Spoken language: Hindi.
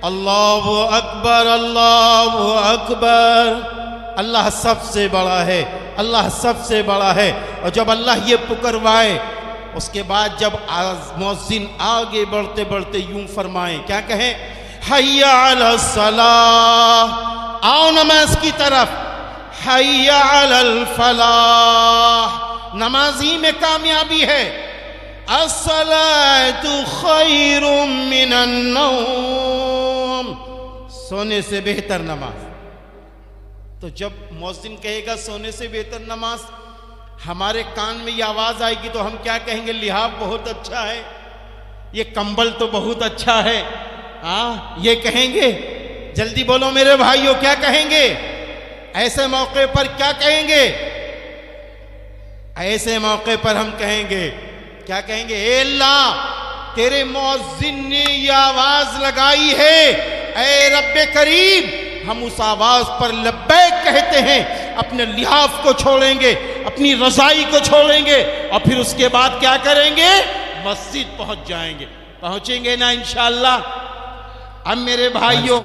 अल्लाहु अकबर, अल्लाहु अकबर। अल्लाह सबसे बड़ा है, अल्लाह सबसे बड़ा है। और जब अल्लाह ये पुकारवाए, उसके बाद जब मुअज्जिन आगे बढ़ते बढ़ते यूं फरमाए, क्या कहें? हय्या अला सलाह, आओ नमाज की तरफ। हय्या अलल फलाह, नमाजी में कामयाबी है। अस्सलातु खैरुम मिनन नौम, सोने से बेहतर नमाज। तो जब मुअज्जिन कहेगा सोने से बेहतर नमाज, हमारे कान में ये आवाज आएगी तो हम क्या कहेंगे? लिहाफ बहुत अच्छा है, ये कंबल तो बहुत अच्छा है। हाँ, ये कहेंगे? जल्दी बोलो मेरे भाइयों, क्या कहेंगे? ऐसे मौके पर क्या कहेंगे? ऐसे मौके पर हम कहेंगे, क्या कहेंगे? ए अल्लाह, तेरे मुअज्जिन ने ये आवाज लगाई है, ऐ रब्बे करीम, हम उस आवाज पर लब्बैक कहते हैं, अपने लिहाफ को छोड़ेंगे, अपनी रजाई को छोड़ेंगे और फिर उसके बाद क्या करेंगे? मस्जिद पहुंच जाएंगे। पहुंचेंगे ना इंशाअल्लाह? अब मेरे भाइयों,